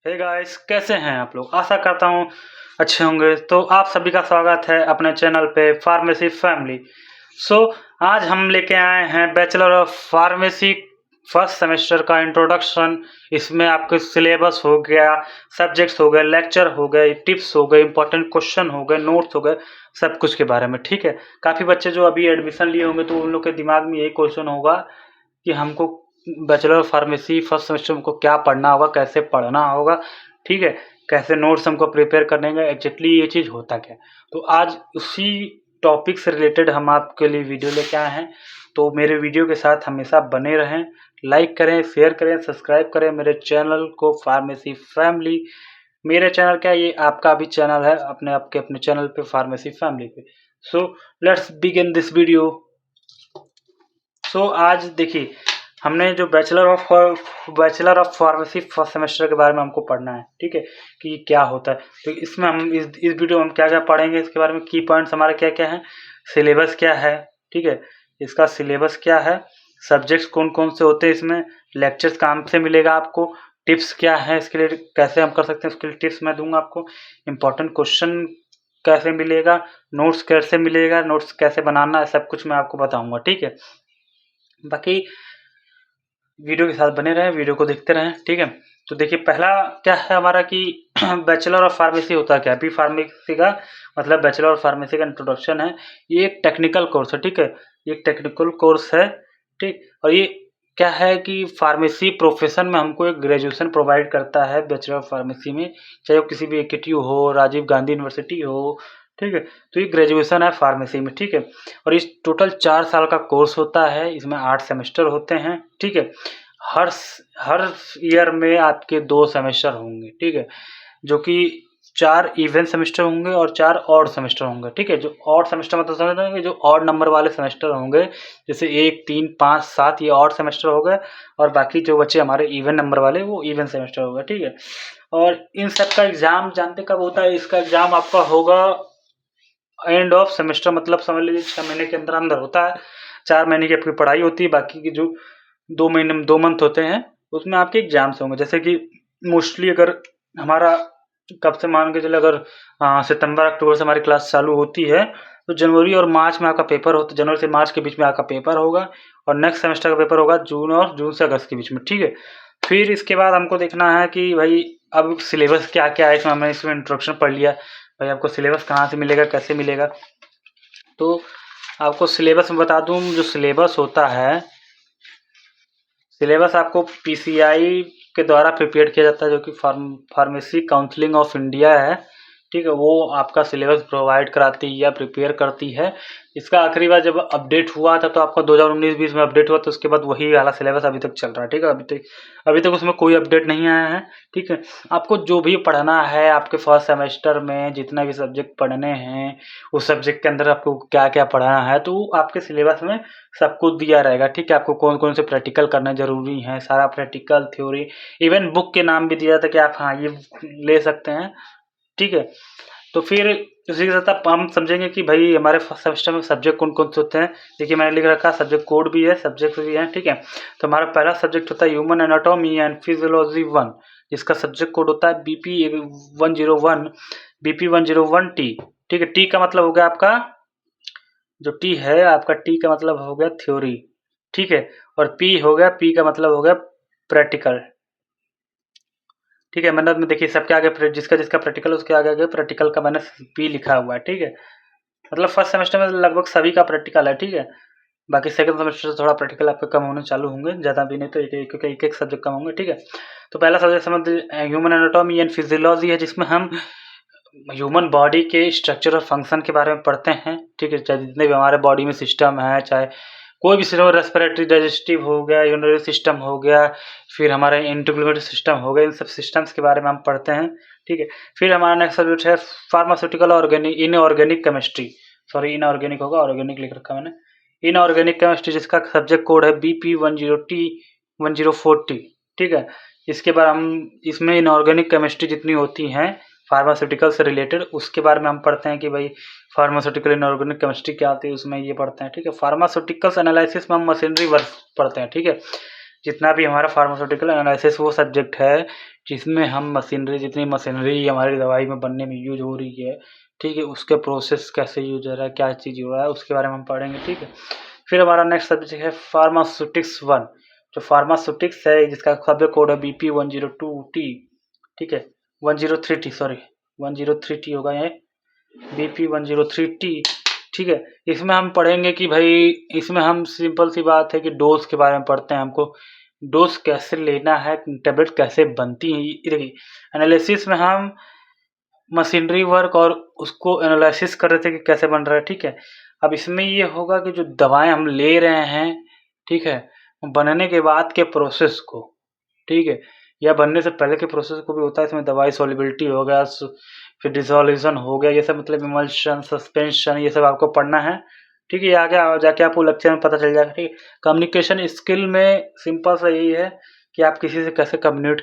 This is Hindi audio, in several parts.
हे गाइस, कैसे हैं आप लोग। आशा करता हूँ अच्छे होंगे। तो आप सभी का स्वागत है अपने चैनल पे फार्मेसी फैमिली। सो आज हम लेके आए हैं bachelor of pharmacy first semester का इंट्रोडक्शन। इसमें आपके सिलेबस हो गया, सब्जेक्ट्स हो गए, लेक्चर हो गए, टिप्स हो गए, इंपॉर्टेंट क्वेश्चन हो गए, नोट्स हो गए, सब कुछ के बारे में। ठीक है, काफ़ी बच्चे जो अभी एडमिशन लिए होंगे तो उन लोग के दिमाग में यही क्वेश्चन होगा कि हमको bachelor of pharmacy first semester में हमको क्या पढ़ना होगा, कैसे पढ़ना होगा, ठीक है, कैसे नोट्स हमको प्रिपेयर करने का, एग्जैक्टली ये चीज़ होता क्या। तो आज उसी टॉपिक से रिलेटेड हम आपके लिए वीडियो लेके आए हैं। तो मेरे वीडियो के साथ हमेशा बने रहें, लाइक करें, शेयर करें, सब्सक्राइब करें मेरे चैनल को फार्मेसी फैमिली। मेरा चैनल क्या है, ये आपका भी चैनल है, अपने चैनल पे फार्मेसी फैमिली पे। So let's begin this video. So आज देखिए, हमने जो bachelor of pharmacy first semester के बारे में हमको पढ़ना है, ठीक है, कि ये क्या होता है। तो इसमें हम इस वीडियो में हम क्या क्या पढ़ेंगे, इसके बारे में की पॉइंट्स हमारे क्या क्या हैं, सिलेबस क्या है, ठीक है, इसका सिलेबस क्या है, सब्जेक्ट्स कौन कौन से होते हैं, इसमें लेक्चर्स काम से मिलेगा आपको, टिप्स क्या है इसके लिए, कैसे हम कर सकते हैं उसके लिए टिप्स मैं दूंगा आपको, इंपॉर्टेंट क्वेश्चन कैसे मिलेगा, नोट्स कैसे मिलेगा, नोट्स कैसे बनाना है, सब कुछ मैं आपको बताऊंगा, ठीक है। बाकी वीडियो के साथ बने रहें, वीडियो को देखते रहें, ठीक है। तो देखिए, पहला क्या है हमारा कि बैचलर ऑफ फार्मेसी होता क्या है। बी फार्मेसी का मतलब बैचलर ऑफ फार्मेसी का इंट्रोडक्शन है। ये एक टेक्निकल कोर्स है, ठीक है, ये एक टेक्निकल कोर्स है, ठीक। और ये क्या है कि फार्मेसी प्रोफेशन में हमको एक ग्रेजुएशन प्रोवाइड करता है बैचलर ऑफ फार्मेसी में, चाहे वो किसी भी AKTU हो, राजीव गांधी यूनिवर्सिटी हो, ठीक है। तो ये ग्रेजुएशन है फार्मेसी में, ठीक है। और इस टोटल 4 साल का कोर्स होता है, इसमें 8 सेमेस्टर होते हैं, ठीक है। हर ईयर में आपके 2 सेमेस्टर होंगे, ठीक है, जो कि 4 इवन सेमेस्टर होंगे और 4 ऑड सेमेस्टर होंगे, ठीक है। जो ऑड सेमेस्टर मतलब समझ रहे हैं, जो ऑड नंबर वाले सेमेस्टर होंगे, जैसे 1, 3, 5, 7 ये ऑड सेमेस्टर हो गए, और बाकी जो बच्चे हमारे इवन नंबर वाले वो इवन सेमेस्टर हो गए, ठीक है। और इन सब का एग्ज़ाम जानते कब होता है, इसका एग्ज़ाम आपका होगा एंड ऑफ सेमेस्टर, मतलब समझ लीजिए 6 महीने के अंदर अंदर होता है। 4 महीने की आपकी पढ़ाई होती है, बाकी की जो 2 मंथ होते हैं उसमें आपके एग्जाम्स होंगे। जैसे कि मोस्टली अगर हमारा कब से मान के चले, अगर सितंबर अक्टूबर से हमारी क्लास चालू होती है, तो जनवरी और मार्च में आपका पेपर होता है, जनवरी से मार्च के बीच में आपका पेपर होगा, और नेक्स्ट सेमेस्टर का पेपर होगा जून से अगस्त के बीच में, ठीक है। फिर इसके बाद हमको देखना है कि भाई अब सिलेबस क्या क्या है। इसमें इसमें इंट्रोडक्शन पढ़ लिया, भाई आपको सिलेबस कहाँ से मिलेगा, कैसे मिलेगा। तो आपको सिलेबस में बता दूं, जो सिलेबस होता है, सिलेबस आपको PCI के द्वारा प्रिपेयर किया जाता है, जो कि फार्मेसी काउंसिलिंग ऑफ इंडिया है, ठीक है। वो आपका सिलेबस प्रोवाइड कराती है या प्रिपेयर करती है। इसका आखिरी बार जब अपडेट हुआ था तो आपका 2019-20 में अपडेट हुआ, तो उसके बाद वही वाला सिलेबस अभी तक चल रहा है, ठीक है। अभी तक उसमें कोई अपडेट नहीं आया है, ठीक है। आपको जो भी पढ़ना है आपके फर्स्ट सेमेस्टर में, जितना भी सब्जेक्ट पढ़ने हैं, उस सब्जेक्ट के अंदर आपको क्या क्या पढ़ना है, तो आपके सिलेबस में सब कुछ दिया रहेगा, ठीक है। आपको कौन कौन से प्रैक्टिकल करने ज़रूरी हैं, सारा प्रैक्टिकल, थ्योरी, इवन बुक के नाम भी दिया जाता है कि आप हाँ ये ले सकते हैं, ठीक है। तो फिर उसी के साथ आप हम समझेंगे कि भाई हमारे फर्स्ट सेमेस्टर में सब्जेक्ट कौन कौन से होते हैं। देखिए, मैंने लिख रखा है, सब्जेक्ट कोड भी है, सब्जेक्ट भी है, ठीक है। तो हमारा पहला सब्जेक्ट होता है ह्यूमन एनाटॉमी एंड फिजियोलॉजी 1, जिसका सब्जेक्ट कोड होता है BP101, BP101T, ठीक है। टी का मतलब हो गया आपका, जो टी है आपका, टी का मतलब हो गया थ्योरी, ठीक है। और पी हो गया, पी का मतलब हो गया प्रैक्टिकल, ठीक है। मतलब में देखिए सबके आगे जिसका जिसका प्रैक्टिकल उसके आगे आगे प्रैक्टिकल का मैंने पी लिखा हुआ है, ठीक है। मतलब फर्स्ट सेमेस्टर में लगभग सभी का प्रैक्टिकल है, ठीक है। बाकी सेकंड सेमेस्टर से थोड़ा प्रैक्टिकल आपके कम होने चालू होंगे, ज़्यादा भी नहीं, तो एक एक सब्जेक्ट कम होंगे, ठीक है। तो पहला सब्जेक्ट समझ ह्यूमन एनाटॉमी एंड फिजियोलॉजी है, जिसमें हम ह्यूमन बॉडी के स्ट्रक्चर और फंक्शन के बारे में पढ़ते हैं, ठीक है। चाहे जितने भी हमारे बॉडी में सिस्टम है, चाहे कोई भी सिस्टम, रेस्पिरेटरी, डाइजेस्टिव हो गया, यूरिनरी सिस्टम हो गया, फिर हमारा इंटीग्रेटेड सिस्टम हो गया, इन सब सिस्टम्स के बारे में हम पढ़ते हैं, ठीक है। फिर हमारा नेक्स्ट सब्जेक्ट है pharmaceutical organic inorganic chemistry, sorry inorganic होगा, ऑर्गेनिक लिख रखा मैंने, इनऑर्गेनिक केमिस्ट्री, जिसका सब्जेक्ट कोड है BP104T, ठीक है। इसके बाद हम इसमें इनऑर्गेनिक केमिस्ट्री जितनी होती हैं फार्मास्यूटिकल से रिलेटेड, उसके बारे में हम पढ़ते हैं कि भाई फार्मास्यूटिकल इनऑर्गेनिक केमिस्ट्री क्या आती है, उसमें ये पढ़ते हैं, ठीक है। फार्मास्यूटिकल्स एनालिसिस में हम मशीनरी वर्क पढ़ते हैं, ठीक है, जितना भी हमारा फार्मास्यूटिकल एनालिसिस वो सब्जेक्ट है जिसमें हम मशीनरी, जितनी मशीनरी हमारी दवाई में बनने में यूज हो रही है, ठीक है, उसके प्रोसेस कैसे यूज हो रहा है, क्या चीज़ हो रहा है, उसके बारे में हम पढ़ेंगे, ठीक है। फिर हमारा नेक्स्ट सब्जेक्ट है फार्मास्यूटिक्स 1, जो फार्मास्यूटिक्स है जिसका सब्जेक्ट कोड है BP 102T, ठीक है, 103T, सॉरी 103T होगा ये, BP 103T, ठीक है। इसमें हम पढ़ेंगे कि भाई इसमें हम सिंपल सी बात है कि डोज के बारे में पढ़ते हैं, हमको डोज कैसे लेना है, टेबलेट कैसे बनती है। ये देखिए एनालिसिस में हम मशीनरी वर्क और उसको एनालिसिस कर रहे थे कि कैसे बन रहा है, ठीक है। अब इसमें ये होगा कि जो दवाएं हम ले रहे हैं, ठीक है, बनने के बाद के प्रोसेस को, ठीक है, या बनने से पहले के प्रोसेस को भी होता है। इसमें दवाई सॉल्युबिलिटी हो गया, फिर डिसोल्यूशन हो गया, ये सब मतलब इमल्शन, सस्पेंशन, ये सब आपको पढ़ना है, ठीक है। ये आगे जाके आपको लेक्चर में पता चल जाएगा, ठीक है। कम्युनिकेशन स्किल में सिंपल सा यही है कि आप किसी से कैसे कम्युनिकेट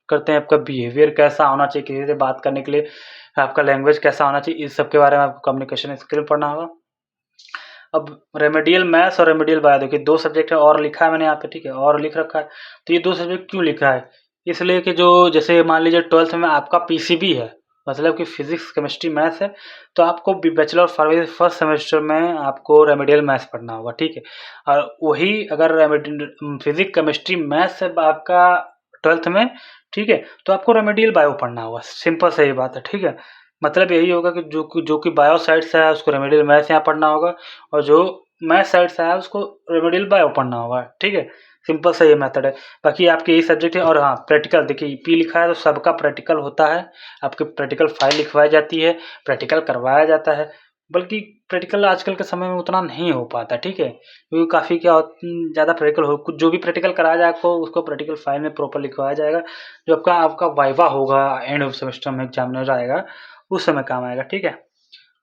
करते हैं, आपका बिहेवियर कैसा होना चाहिए किसी से बात करने के लिए, आपका लैंग्वेज कैसा होना चाहिए, इस सब के बारे में आपको कम्युनिकेशन स्किल पढ़ना होगा। अब रेमेडियल मैथ्स और रेमेडियल बायो, देखिए 2 सब्जेक्ट है और लिखा है मैंने यहाँ पे, ठीक है, और लिख रखा है। तो ये 2 सब्जेक्ट क्यों लिखा है, इसलिए कि जो जैसे मान लीजिए 12th में आपका PCB है, मतलब कि फिजिक्स केमिस्ट्री मैथ्स है, तो आपको bachelor of pharmacy first semester में आपको रेमेडियल मैथ्स पढ़ना होगा, ठीक है। और वही अगर फिजिक्स केमिस्ट्री मैथ्स है आपका 12th में, ठीक है, तो आपको रेमेडियल बायो पढ़ना होगा। सिंपल सी बात है, ठीक है। मतलब यही होगा कि जो कि बायो साइड से है उसको रेमेडियल मैथ्स यहाँ पढ़ना होगा, और जो मैथ साइड से है उसको रेमेडियल बायो पढ़ना होगा, ठीक है। सिंपल सा ये मेथड है। बाकी आपके यही सब्जेक्ट है। और हाँ, प्रैक्टिकल देखिए पी लिखा है तो सबका प्रैक्टिकल होता है, आपके प्रैक्टिकल फाइल लिखवाई जाती है, प्रैक्टिकल करवाया जाता है। बल्कि प्रैक्टिकल आजकल के समय में उतना नहीं हो पाता, ठीक है, क्योंकि काफ़ी क्या ज़्यादा प्रैक्टिकल हो, कुछ जो भी प्रैक्टिकल कराया जाए आपको उसको प्रैक्टिकल फाइल में प्रॉपर लिखवाया जाएगा। जो आपका वाइवा होगा एंड ऑफ सेमेस्टर में एग्जामिनर आएगा उस समय काम आएगा, ठीक है।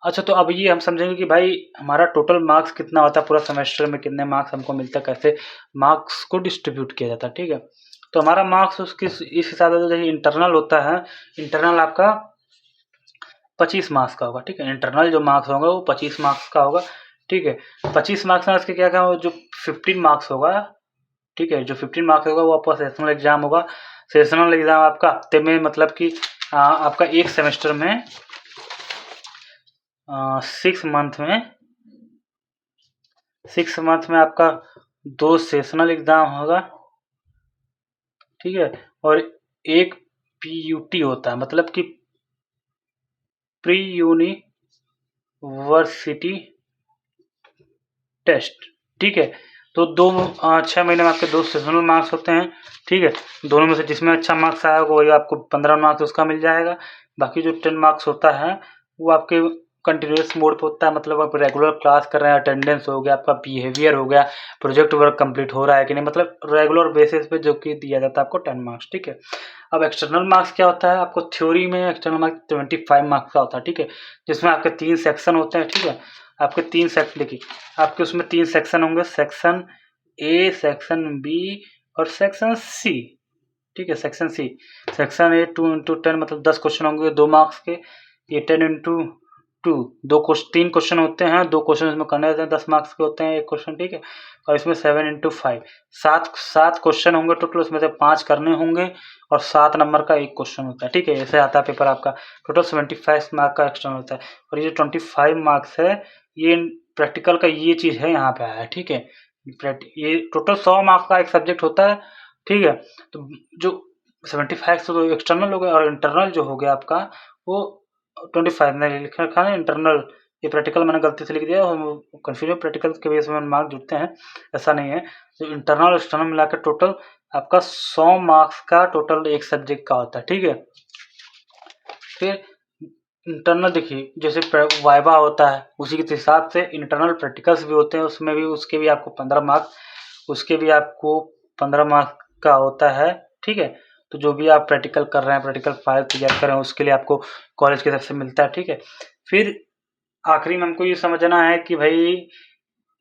अच्छा, तो अब ये हम समझेंगे कि भाई हमारा टोटल मार्क्स कितना होता है, पूरा सेमेस्टर में कितने मार्क्स हमको मिलता है, कैसे मार्क्स को डिस्ट्रीब्यूट किया जाता है, ठीक है। तो हमारा मार्क्स उसके इस हिसाब से जैसे इंटरनल होता है, इंटरनल आपका 25 मार्क्स का होगा, ठीक है। इंटरनल जो मार्क्स होगा वो 25 मार्क्स का होगा, ठीक है। 25 मार्क्स में इसके क्या क्या जो 15 मार्क्स होगा, ठीक है, जो 15 मार्क्स होगा वो आपका सेशनल एग्जाम होगा। सेशनल एग्जाम आपका हफ्ते में, मतलब कि आपका एक सेमेस्टर में 6 मंथ में आपका 2 सेशनल एग्जाम होगा, ठीक है, और एक PUT होता है, मतलब कि प्री यूनिवर्सिटी टेस्ट, ठीक है। तो 6 महीने में आपके 2 सेशनल मार्क्स होते हैं, ठीक है। दोनों में से जिसमें अच्छा मार्क्स आया होगा वही आपको 15 मार्क्स उसका मिल जाएगा। बाकी जो 10 मार्क्स होता है वो आपके कंटिन्यूस मोड पे होता है, मतलब आप रेगुलर क्लास कर रहे हैं, अटेंडेंस हो गया, आपका बिहेवियर हो गया, प्रोजेक्ट वर्क कंप्लीट हो रहा है कि नहीं, मतलब रेगुलर बेसिस पे जो कि दिया जाता है आपको 10 मार्क्स, ठीक है। अब एक्सटर्नल मार्क्स क्या होता है, आपको थ्योरी में एक्सटर्नल मार्क्स 25 मार्क्स का होता है, ठीक है, जिसमें आपके 3 सेक्शन होते हैं, ठीक है। आपके 3 सेक्शन, देखिए आपके उसमें 3 सेक्शन होंगे, सेक्शन ए, सेक्शन बी और सेक्शन सी, ठीक है। Section C, section A 2 into 10 मतलब 10 क्वेश्चन होंगे 2 मार्क्स के। ये 10 into 2 3 क्वेश्चन होते हैं, 2 क्वेश्चन इसमें करने होते हैं, 10 मार्क्स के होते हैं एक क्वेश्चन, ठीक है। और इसमें 7 into 5 7 क्वेश्चन होंगे टोटल, उसमें से 5 करने होंगे और 7 नंबर का एक क्वेश्चन होता है, ठीक है। ऐसे आता है पेपर आपका। टोटल 75 मार्क का एक्सटर्नल होता है, और ये जो 25 मार्क्स है ये प्रैक्टिकल का ये चीज़ है यहाँ पे आया है, ठीक है। ये टोटल 100 मार्क्स का एक सब्जेक्ट होता है, ठीक है। तो जो 75 तो एक्सटर्नल हो गया, और इंटरनल जो हो गया आपका वो 25 मैंने लिख रखा है इंटरनल, ये प्रैक्टिकल मैंने गलती से लिख दिया, कंफ्यूजन प्रैक्टिकल के बेस में मार्क जुड़ते हैं, ऐसा नहीं है। तो इंटरनल और एक्सटर्नल मिलाकर टोटल आपका 100 मार्क्स का टोटल एक सब्जेक्ट का होता है, ठीक है। फिर इंटरनल देखिए जैसे वाइवा होता है उसी के हिसाब से इंटरनल प्रैक्टिकल्स भी होते हैं, उसमें भी उसके भी आपको 15 मार्क्स, उसके भी आपको 15 मार्क्स का होता है, ठीक है। तो जो भी आप प्रैक्टिकल कर रहे हैं, प्रैक्टिकल फाइल तैयार कर रहे हैं, उसके लिए आपको कॉलेज की तरफ से मिलता है, ठीक है। फिर आखिरी में हमको ये समझना है कि भाई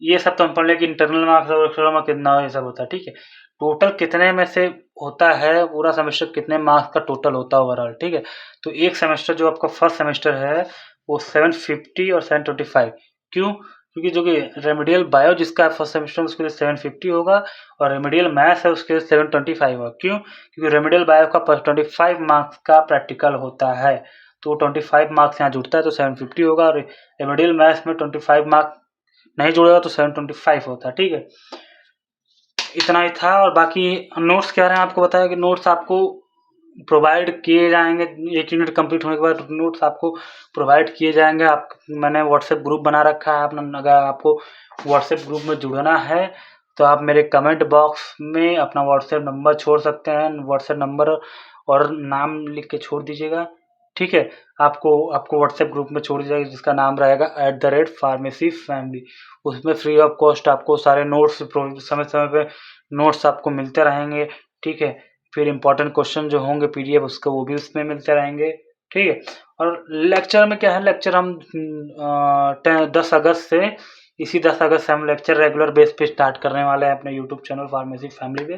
ये सब तो हम पढ़ लें कि इंटरनल मार्क्स और एक्सटर्नल मार्क्स कितना ये सब होता है, ठीक है। टोटल कितने में से होता है, पूरा सेमेस्टर कितने मार्क्स का टोटल होता है ओवरऑल, ठीक है। तो एक सेमेस्टर जो आपका फर्स्ट सेमेस्टर है वो 750 और 725, क्यों? क्योंकि जो कि रेमेडियल बायो जिसका फर्स्ट सेमेस्टर में उसके लिए 750 होगा और रेमेडियल मैथ्स है उसके लिए 725 होगा। क्यों? क्योंकि रेमेडियल बायो का 25 मार्क्स का प्रैक्टिकल होता है, तो 25 मार्क्स यहाँ जुड़ता है तो 750 होगा, और रेमेडियल मैथ्स में 25 मार्क्स नहीं जुड़ेगा तो 725 होता है। ठीक है, इतना ही था। और बाकी नोट्स क्या रहे हैं आपको बताया कि नोट्स आपको प्रोवाइड किए जाएंगे, 1 यूनिट कंप्लीट होने के बाद नोट्स आपको प्रोवाइड किए जाएंगे। मैंने व्हाट्सएप ग्रुप बना रखा है अपना, अगर आपको व्हाट्सएप ग्रुप में जुड़ना है तो आप मेरे कमेंट बॉक्स में अपना व्हाट्सएप नंबर छोड़ सकते हैं, व्हाट्सएप नंबर और नाम लिख के छोड़ दीजिएगा। ठीक है, आपको व्हाट्सएप ग्रुप में छोड़ दीजिएगा जिसका नाम रहेगा @pharmacy family। उसमें फ्री ऑफ कॉस्ट आपको सारे नोट्स समय समय पे नोट्स आपको मिलते रहेंगे। ठीक है, फिर इंपॉर्टेंट क्वेश्चन जो होंगे पीडीएफ उसके वो भी उसमें मिलते रहेंगे। ठीक है, और लेक्चर में क्या है, लेक्चर हम 10 अगस्त से, इसी 10 अगस्त से हम लेक्चर रेगुलर बेस पे स्टार्ट करने वाले हैं अपने यूट्यूब चैनल फार्मेसी फैमिली पे,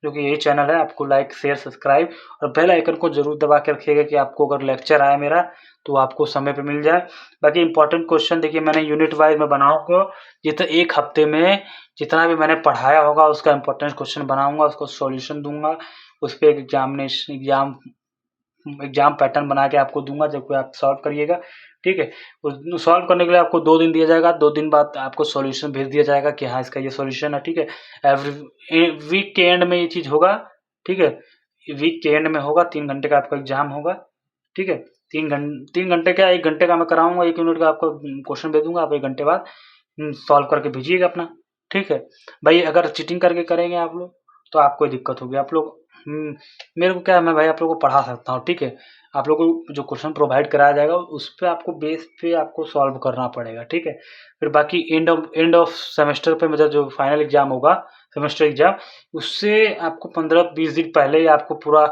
जो कि यही चैनल है। आपको लाइक शेयर सब्सक्राइब और बेल आइकन को जरूर दबा के रखिएगा कि आपको अगर लेक्चर आए मेरा तो आपको समय पे मिल जाए। बाकी इंपॉर्टेंट क्वेश्चन देखिए मैंने यूनिट वाइज में बनाऊंगा, जितना एक हफ्ते में जितना भी मैंने पढ़ाया होगा उसका इंपॉर्टेंट क्वेश्चन बनाऊंगा, उसको सॉल्यूशन दूंगा, उस पर एग्जाम पैटर्न बना के आपको दूंगा जब कोई आप सॉल्व करिएगा। ठीक है, उस सॉल्व करने के लिए आपको 2 दिन दिया जाएगा, 2 दिन बाद आपको सॉल्यूशन भेज दिया जाएगा कि हाँ इसका ये सॉल्यूशन है। ठीक है, एवरी वीक के एंड में ये चीज़ होगा। ठीक है, वीक के एंड में होगा, 3 घंटे का आपका एग्जाम होगा। ठीक है, 3 घंटे क्या, 1 घंटे का मैं कराऊंगा, 1 यूनिट का आपको क्वेश्चन भेज दूंगा, आप 1 घंटे बाद सॉल्व करके भेजिएगा अपना। ठीक है भाई, अगर चीटिंग करके करेंगे आप लोग तो आपको दिक्कत होगी। आप लोग मेरे को क्या है, मैं भाई आप लोगों को पढ़ा सकता हूँ। ठीक है, आप लोगों को जो क्वेश्चन प्रोवाइड कराया जाएगा उस पे आपको बेस पे आपको सॉल्व करना पड़ेगा। ठीक है, फिर बाकी एंड ऑफ सेमेस्टर पे मेरा जो फाइनल एग्जाम होगा, सेमेस्टर एग्जाम, उससे आपको 15-20 दिन पहले ही आपको पूरा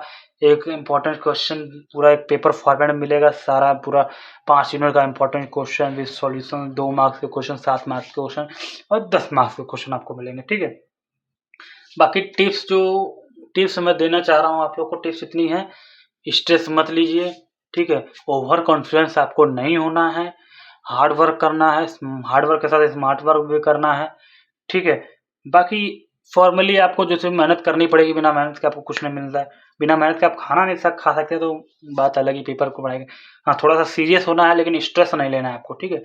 एक इम्पॉर्टेंट क्वेश्चन पूरा एक पेपर फॉर्मेट में मिलेगा, सारा पूरा 5 यूनिट का important question with solution, 2 marks के क्वेश्चन, 7 मार्क्स के क्वेश्चन और 10 मार्क्स के क्वेश्चन आपको मिलेंगे। ठीक है, बाकी टिप्स मैं देना चाह रहा हूँ आप लोग को, टिप्स इतनी है, स्ट्रेस मत लीजिए। ठीक है, ओवर कॉन्फिडेंस आपको नहीं होना है, हार्ड वर्क करना है, हार्ड वर्क के साथ स्मार्ट वर्क भी करना है। ठीक है, बाकी फॉर्मली आपको जैसे मेहनत करनी पड़ेगी, बिना मेहनत के आपको कुछ नहीं मिलता है, बिना मेहनत के आप खाना नहीं खा सकते तो बात अलग ही, पेपर को पढ़ाएंगे। हाँ, थोड़ा सा सीरियस होना है लेकिन स्ट्रेस नहीं लेना है आपको। ठीक है,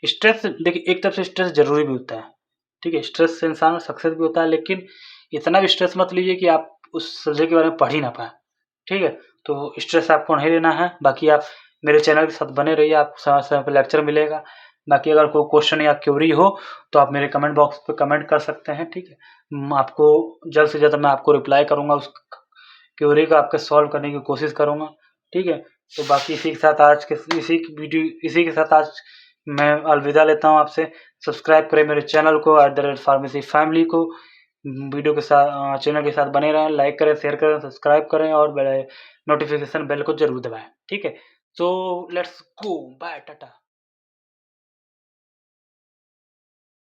स्ट्रेस देखिए एक तरफ से स्ट्रेस जरूरी भी होता है। ठीक है, स्ट्रेस से इंसान सक्सेस भी होता है, लेकिन इतना भी स्ट्रेस मत लीजिए कि आप उस सब्जेक्ट के बारे में पढ़ ही ना पाए। ठीक है, तो स्ट्रेस आपको नहीं लेना है। बाकी आप मेरे चैनल के साथ बने रहिए, आपको समय समय पर लेक्चर मिलेगा। बाकी अगर कोई क्वेश्चन या क्वेरी हो तो आप मेरे कमेंट बॉक्स पे कमेंट कर सकते हैं। ठीक है, आपको जल्द से जल्द मैं आपको रिप्लाई करूँगा, उस क्वेरी को आपके सॉल्व करने की कोशिश करूँगा। ठीक है, तो बाकी इसी के साथ आज मैं अलविदा लेता हूँ आपसे। सब्सक्राइब करें मेरे चैनल को @pharmacy family को, वीडियो के साथ चैनल के साथ बने रहें, लाइक करें, शेयर करें, सब्सक्राइब करें और नोटिफिकेशन बेल को जरूर दबाएं। ठीक है, तो लेट्स गो, बाय, टाटा।